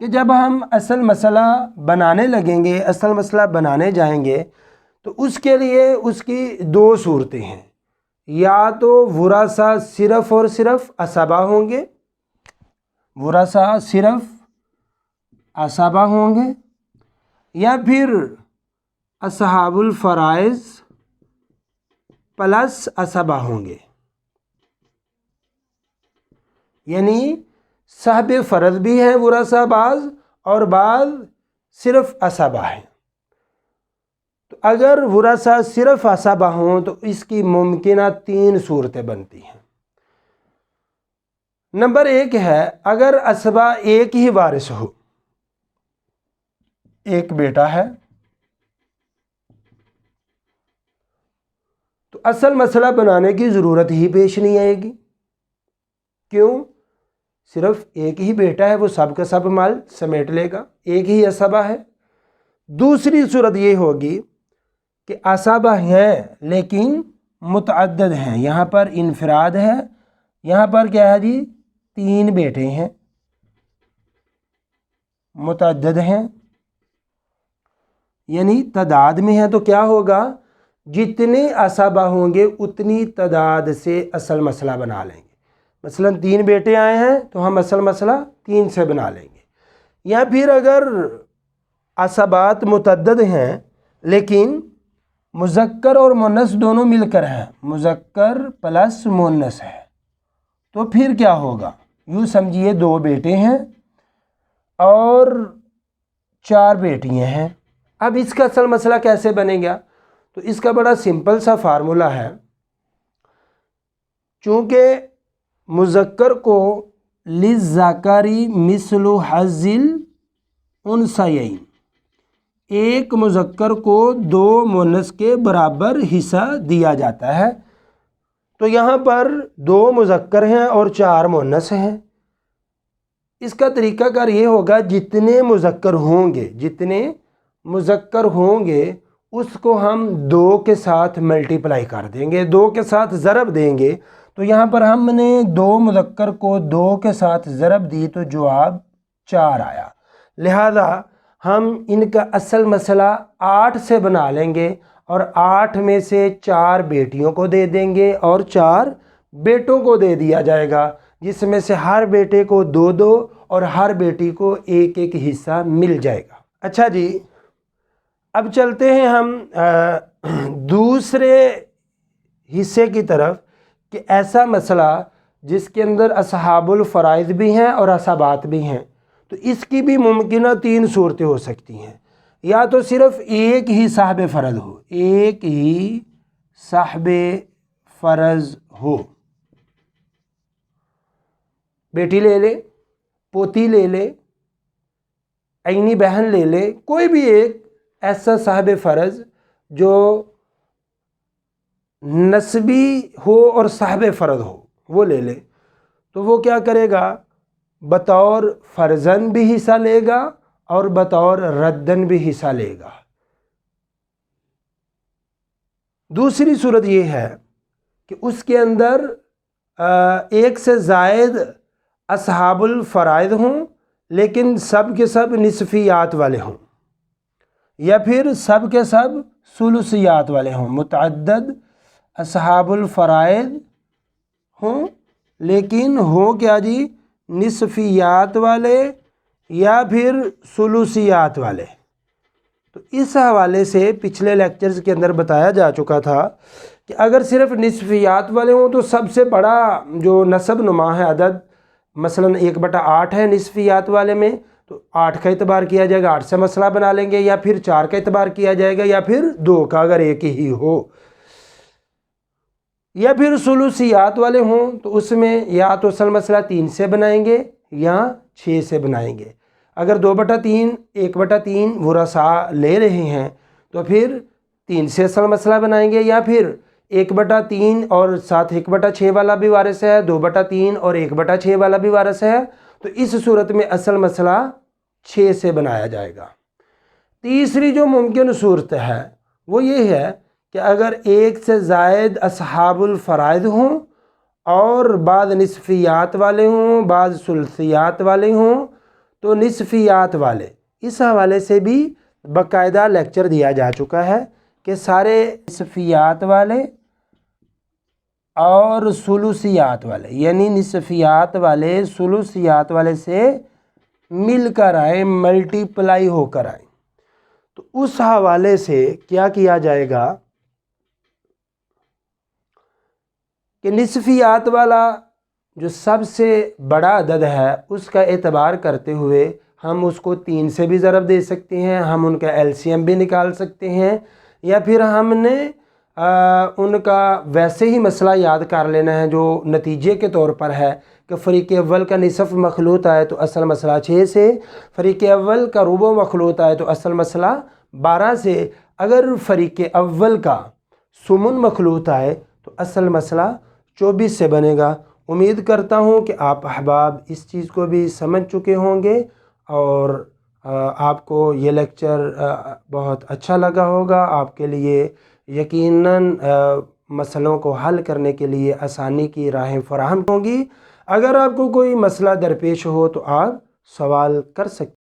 کہ جب ہم اصل مسئلہ بنانے لگیں گے، اصل مسئلہ بنانے جائیں گے، تو اس کے لیے اس کی دو صورتیں ہیں، یا تو ورثہ صرف اور صرف عصبہ ہوں گے، ورثہ صرف عصبہ ہوں گے، یا پھر اصحاب الفرائض پلس عصبہ ہوں گے، یعنی صاحب فرض بھی ہیں ورثہ بعض، اور بعض صرف عصبہ ہیں۔ تو اگر ورثہ صرف عصبہ ہوں تو اس کی ممکنہ 3 صورتیں بنتی ہیں۔ نمبر 1 ہے، اگر عصبہ ایک ہی وارث ہو، ایک بیٹا ہے، تو اصل مسئلہ بنانے کی ضرورت ہی پیش نہیں آئے گی۔ کیوں؟ صرف ایک ہی بیٹا ہے، وہ سب کا سب مال سمیٹ لے گا، ایک ہی عصبہ ہے۔ دوسری صورت یہ ہوگی کہ عصبہ ہیں لیکن متعدد ہیں، یہاں پر انفراد ہے، یہاں پر کیا ہے جی 3 بیٹے ہیں، متعدد ہیں یعنی تعداد میں ہیں، تو کیا ہوگا، جتنے عصبہ ہوں گے اتنی تعداد سے اصل مسئلہ بنا لیں گے۔ مثلا 3 بیٹے آئے ہیں تو ہم اصل مسئلہ 3 سے بنا لیں گے۔ یا پھر اگر عصبات متعدد ہیں لیکن مذکر اور مؤنث دونوں مل کر ہیں، مذکر پلس مؤنث ہے، تو پھر کیا ہوگا، یوں سمجھیے 2 بیٹے ہیں اور 4 بیٹیاں ہیں۔ اب اس کا اصل مسئلہ کیسے بنے گا؟ تو اس کا بڑا سمپل سا فارمولہ ہے، چونکہ مذکر کو للذکر مثل حظ الانثیین، ایک مذکر کو 2 مؤنث کے برابر حصہ دیا جاتا ہے، تو یہاں پر 2 مذکر ہیں اور 4 مؤنث ہیں۔ اس کا طریقہ کار یہ ہوگا، جتنے مذکر ہوں گے اس کو ہم 2 کے ساتھ ملٹیپلائی کر دیں گے، 2 کے ساتھ ضرب دیں گے، تو یہاں پر ہم نے 2 مذکر کو 2 کے ساتھ ضرب دی تو جواب 4 آیا۔ لہذا ہم ان کا اصل مسئلہ 8 سے بنا لیں گے، اور 8 میں سے 4 بیٹیوں کو دے دیں گے اور 4 بیٹوں کو دے دیا جائے گا، جس میں سے ہر بیٹے کو 2 اور ہر بیٹی کو 1 حصہ مل جائے گا۔ اچھا جی، اب چلتے ہیں ہم دوسرے حصے کی طرف، کہ ایسا مسئلہ جس کے اندر اصحاب الفرائض بھی ہیں اور عصبات بھی ہیں، تو اس کی بھی ممکنہ 3 صورتیں ہو سکتی ہیں، یا تو صرف ایک ہی صاحب فرض ہو، ایک ہی صاحب فرض ہو، بیٹی لے لے، پوتی لے لے، عینی بہن لے لے، کوئی بھی ایک ایسا صاحب فرض جو نسبی ہو اور صاحب فرض ہو، وہ لے لے، تو وہ کیا کرے گا، بطور فرزن بھی حصہ لے گا اور بطور ردن بھی حصہ لے گا۔ دوسری صورت یہ ہے کہ اس کے اندر 1 سے زائد اصحاب الفرائض ہوں لیکن سب کے سب نصفیات والے ہوں، یا پھر سب کے سب ثلثیات والے ہوں، متعدد اصحاب الفرائض ہوں لیکن ہوں کیا جی، نصفیات والے یا پھر ثلثیات والے۔ تو اس حوالے سے پچھلے لیکچرز کے اندر بتایا جا چکا تھا کہ اگر صرف نصفیات والے ہوں تو سب سے بڑا جو نسب نما ہے عدد، مثلا 1/8 ہے نصفیات والے میں، تو 8 کا اعتبار کیا جائے گا، 8 سے مسئلہ بنا لیں گے، یا پھر 4 کا اعتبار کیا جائے گا، یا پھر 2 کا اگر ایک ہی ہو، یا پھر ثلثیات والے ہوں تو اس میں یا تو اصل مسئلہ 3 سے بنائیں گے یا 6 سے بنائیں گے۔ اگر 2/3 1/3 ورثاء لے رہے ہیں تو پھر 3 سے اصل مسئلہ بنائیں گے، یا پھر 1/3 اور ساتھ 1/6 والا بھی وارث ہے، 2/3 اور 1/6 والا بھی وارث ہے، تو اس صورت میں اصل مسئلہ 6 سے بنایا جائے گا۔ تیسری جو ممکن صورت ہے وہ یہ ہے کہ اگر 1 سے زائد اصحاب الفرائض ہوں اور بعض نصفیات والے ہوں، بعض ثلثیات والے ہوں، تو نصفیات والے، اس حوالے سے بھی باقاعدہ لیکچر دیا جا چکا ہے کہ سارے نصفیات والے اور ثلثیات والے، یعنی نصفیات والے ثلثیات والے سے مل کر آئیں، ملٹی پلائی ہو کر آئیں۔ تو اس حوالے سے کیا کیا جائے گا کہ نصفیات والا جو سب سے بڑا عدد ہے اس کا اعتبار کرتے ہوئے ہم اس کو 3 سے بھی ضرب دے سکتے ہیں، ہم ان کا ایل سی ایم بھی نکال سکتے ہیں، یا پھر ہم نے ان کا ویسے ہی مسئلہ یاد کر لینا ہے جو نتیجے کے طور پر ہے کہ فریق اول کا نصف مخلوط آئے تو اصل مسئلہ 6 سے، فریق اول کا ربع مخلوط آئے تو اصل مسئلہ 12 سے، اگر فریق اول کا ثمن مخلوط آئے تو اصل مسئلہ 24 سے بنے گا۔ امید کرتا ہوں کہ آپ احباب اس چیز کو بھی سمجھ چکے ہوں گے اور آپ کو یہ لیکچر بہت اچھا لگا ہوگا، آپ کے لیے یقیناً مسئلوں کو حل کرنے کے لیے آسانی کی راہیں فراہم ہوں گی۔ اگر آپ کو کوئی مسئلہ درپیش ہو تو آپ سوال کر سکتے ہیں۔